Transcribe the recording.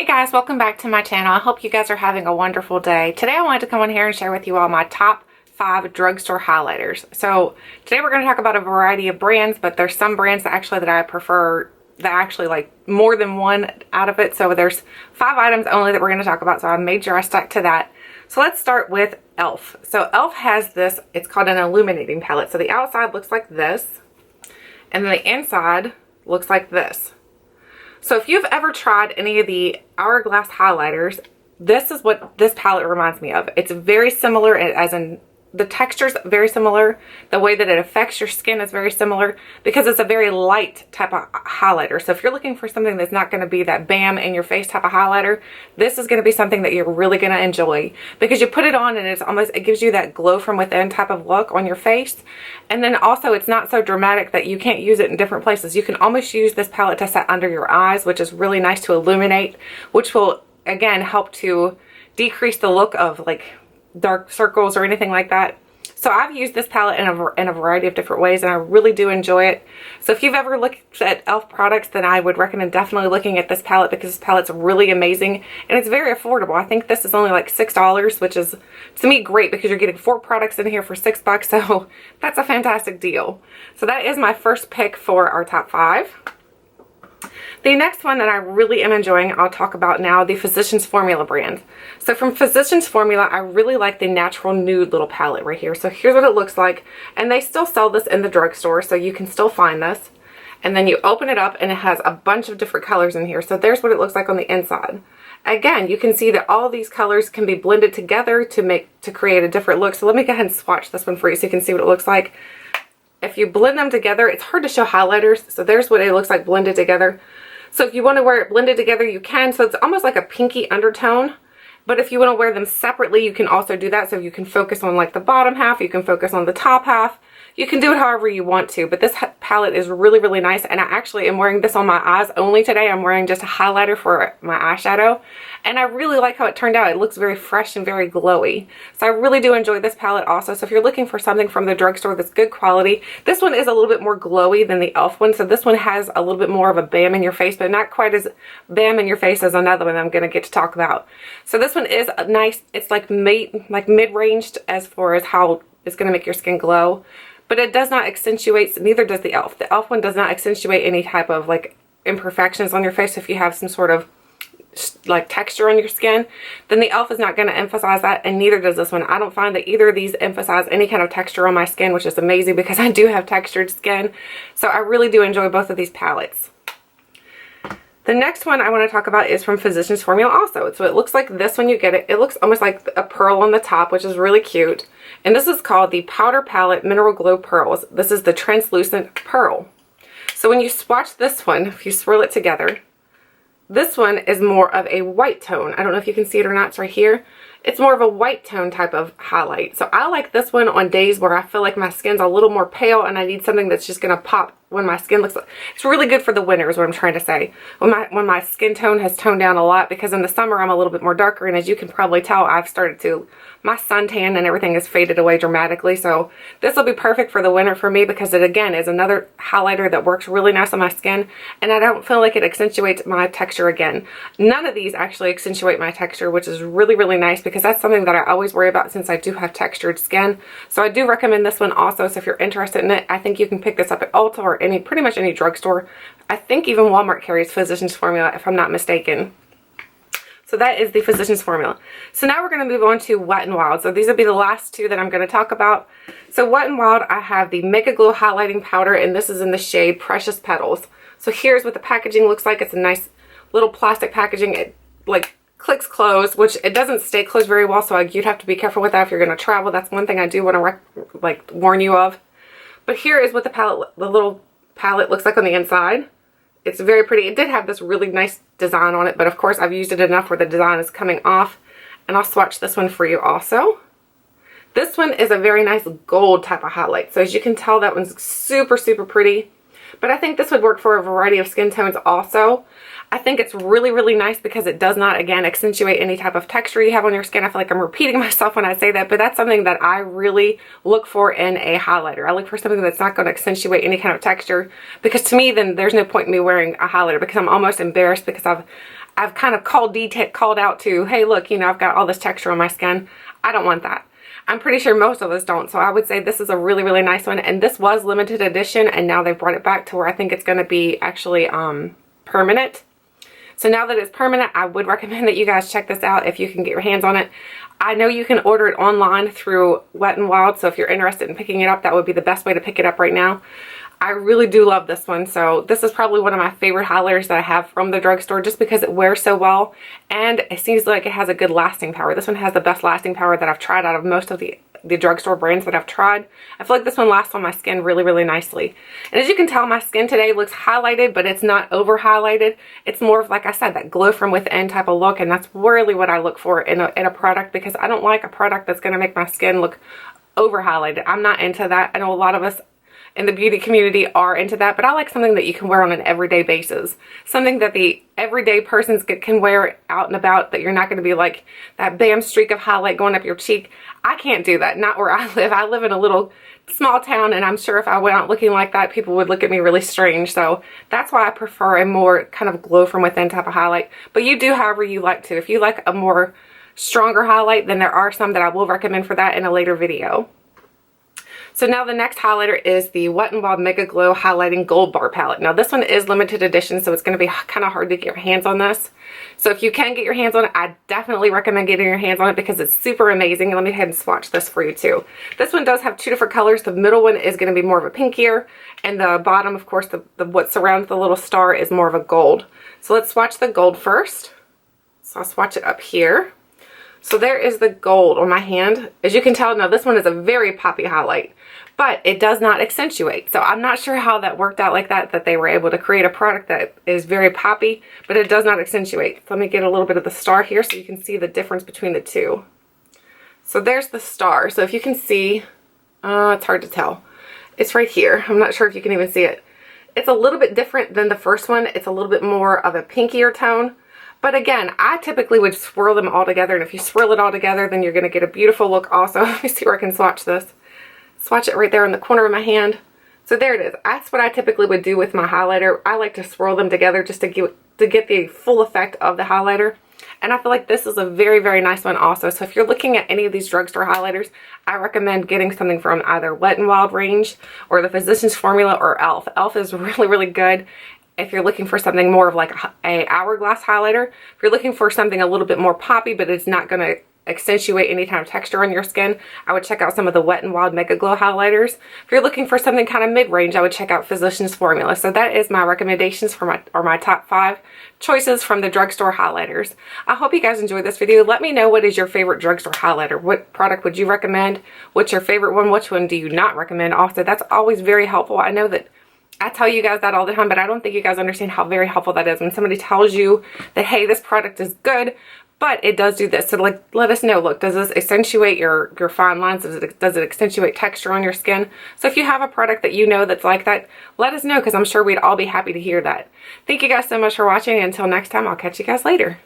guys, welcome back to my channel. I hope you guys are having a wonderful day. Today I wanted to come on here and share with you all my top 5 drugstore highlighters. So today we're going to talk about a variety of brands, but there's some brands that I prefer that I actually like more than one out of it. So there's 5 items only that we're going to talk about, so I made sure I stuck to that. So let's start with e.l.f. So e.l.f. has this, it's called an illuminating palette. So the outside looks like this, and then the inside looks like this. So if you've ever tried any of the Hourglass highlighters, this is what this palette reminds me of. It's very similar, as in the texture's very similar. The way that it affects your skin is very similar because it's a very light type of highlighter. So if you're looking for something that's not going to be that bam in your face type of highlighter, this is going to be something that you're really going to enjoy because you put it on and it gives you that glow from within type of look on your face. And then also it's not so dramatic that you can't use it in different places. You can almost use this palette to set under your eyes, which is really nice to illuminate, which will again help to decrease the look of like dark circles or anything like that. So I've used this palette in a variety of different ways, and I really do enjoy it. So if you've ever looked at e.l.f. products, then I would recommend definitely looking at this palette because this palette's really amazing and it's very affordable. I think this is only like $6, which is to me great because you're getting 4 products in here for $6, so that's a fantastic deal. So that is my first pick for our top 5. The next one that I really am enjoying, I'll talk about now, the Physicians Formula brand. So from Physicians Formula, I really like the Natural Nude little palette right here. So here's what it looks like. And they still sell this in the drugstore, so you can still find this. And then you open it up and it has a bunch of different colors in here. So there's what it looks like on the inside. Again, you can see that all these colors can be blended together to create a different look. So let me go ahead and swatch this one for you so you can see what it looks like. If you blend them together, it's hard to show highlighters. So there's what it looks like blended together. So if you want to wear it blended together, you can. So it's almost like a pinky undertone. But if you want to wear them separately, you can also do that. So you can focus on like the bottom half, you can focus on the top half. You can do it however you want to, but this palette is really, really nice. And I actually am wearing this on my eyes only today. I'm wearing just a highlighter for my eyeshadow. And I really like how it turned out. It looks very fresh and very glowy. So I really do enjoy this palette also. So if you're looking for something from the drugstore that's good quality, this one is a little bit more glowy than the e.l.f. one. So this one has a little bit more of a bam in your face, but not quite as bam in your face as another one I'm going to get to talk about. So this one is nice. It's like mid-ranged as far as how it's going to make your skin glow. But it does not accentuate, neither does the e.l.f. The e.l.f. one does not accentuate any type of like imperfections on your face. If you have some sort of like texture on your skin, then the e.l.f. is not going to emphasize that, and neither does this one. I don't find that either of these emphasize any kind of texture on my skin, which is amazing because I do have textured skin. So I really do enjoy both of these palettes. The next one I want to talk about is from Physicians Formula also. So it looks like this when you get it. It looks almost like a pearl on the top, which is really cute. And this is called the Powder Palette Mineral Glow Pearls. This is the translucent pearl. So when you swatch this one, if you swirl it together, this one is more of a white tone. I don't know if you can see it or not. It's right here. It's more of a white tone type of highlight. So I like this one on days where I feel like my skin's a little more pale and I need something that's just going to pop when my skin looks like. It's really good for the winter is what I'm trying to say. When my skin tone has toned down a lot, because in the summer I'm a little bit more darker, and as you can probably tell, I've started to, my suntan and everything has faded away dramatically. So this will be perfect for the winter for me because it again is another highlighter that works really nice on my skin, and I don't feel like it accentuates my texture again. None of these actually accentuate my texture, which is really, really nice because that's something that I always worry about since I do have textured skin. So I do recommend this one also. So if you're interested in it, I think you can pick this up at Ulta or pretty much any drugstore. I think even Walmart carries Physicians Formula if I'm not mistaken. So that is the Physicians Formula. So now we're going to move on to Wet n Wild. So these will be the last 2 that I'm going to talk about. So Wet n Wild, I have the Mega Glow Highlighting Powder, and this is in the shade Precious Petals. So here's what the packaging looks like. It's a nice little plastic packaging. It like clicks closed, which it doesn't stay closed very well, so you'd have to be careful with that if you're going to travel. That's one thing I do want to warn you of. But here is what the little palette looks like on the inside. It's very pretty. It did have this really nice design on it, but of course I've used it enough where the design is coming off. And I'll swatch this one for you also. This one is a very nice gold type of highlight. So as you can tell, that one's super, super pretty. But I think this would work for a variety of skin tones also. I think it's really, really nice because it does not, again, accentuate any type of texture you have on your skin. I feel like I'm repeating myself when I say that, but that's something that I really look for in a highlighter. I look for something that's not going to accentuate any kind of texture, because to me, then there's no point in me wearing a highlighter because I'm almost embarrassed because I've kind of called out to, hey, look, you know, I've got all this texture on my skin. I don't want that. I'm pretty sure most of us don't. So I would say this is a really, really nice one. And this was limited edition, and now they've brought it back to where I think it's going to be actually permanent. So now that it's permanent, I would recommend that you guys check this out if you can get your hands on it. I know you can order it online through Wet n Wild, so if you're interested in picking it up, that would be the best way to pick it up right now. I really do love this one. So this is probably one of my favorite highlighters that I have from the drugstore, just because it wears so well and it seems like it has a good lasting power. This one has the best lasting power that I've tried out of most of the drugstore brands that I've tried. I feel like this one lasts on my skin really, really nicely. And as you can tell, my skin today looks highlighted, but it's not over highlighted. It's more of, like I said, that glow from within type of look, and that's really what I look for in a product, because I don't like a product that's going to make my skin look over highlighted. I'm not into that. I know a lot of us in the beauty community are into that, but I like something that you can wear on an everyday basis. Something that the everyday person can wear out and about, that you're not going to be like that bam streak of highlight going up your cheek. I can't do that. Not where I live. I live in a little small town, and I'm sure if I went out looking like that, people would look at me really strange. So that's why I prefer a more kind of glow from within type of highlight. But you do however you like to. If you like a more stronger highlight, then there are some that I will recommend for that in a later video. So now the next highlighter is the Wet n Wild Mega Glow Highlighting Gold Bar Palette. Now this one is limited edition, so it's going to be kind of hard to get your hands on this. So if you can get your hands on it, I definitely recommend getting your hands on it because it's super amazing. Let me go ahead and swatch this for you too. This one does have two different colors. The middle one is going to be more of a pinkier, and the bottom, of course, what surrounds the little star is more of a gold. So let's swatch the gold first. So I'll swatch it up here. So there is the gold on my hand. As you can tell, now this one is a very poppy highlight, but it does not accentuate. So I'm not sure how that worked out like that they were able to create a product that is very poppy, but it does not accentuate. Let me get a little bit of the star here so you can see the difference between the two. So there's the star. So if you can see, it's hard to tell. It's right here. I'm not sure if you can even see it. It's a little bit different than the first one. It's a little bit more of a pinkier tone. But again, I typically would swirl them all together, and if you swirl it all together, then you're going to get a beautiful look also. Let me see where I can swatch this. Swatch it right there in the corner of my hand. So there it is. That's what I typically would do with my highlighter. I like to swirl them together just to get the full effect of the highlighter. And I feel like this is a very, very nice one also. So if you're looking at any of these drugstore highlighters, I recommend getting something from either Wet n Wild range or the Physicians Formula or e.l.f. e.l.f. is really, really good if you're looking for something more of like a hourglass highlighter. If you're looking for something a little bit more poppy, but it's not going to accentuate any kind of texture on your skin, I would check out some of the Wet n Wild Mega Glow highlighters. If you're looking for something kind of mid-range, I would check out Physicians Formula. So that is my recommendations for my top 5 choices from the drugstore highlighters. I hope you guys enjoyed this video. Let me know, what is your favorite drugstore highlighter? What product would you recommend? What's your favorite one? Which one do you not recommend? Also, that's always very helpful. I know that I tell you guys that all the time, but I don't think you guys understand how very helpful that is when somebody tells you that, hey, this product is good, but it does do this. So like, let us know, look, does this accentuate your fine lines? Does it accentuate texture on your skin? So if you have a product that you know that's like that, let us know, because I'm sure we'd all be happy to hear that. Thank you guys so much for watching. Until next time, I'll catch you guys later.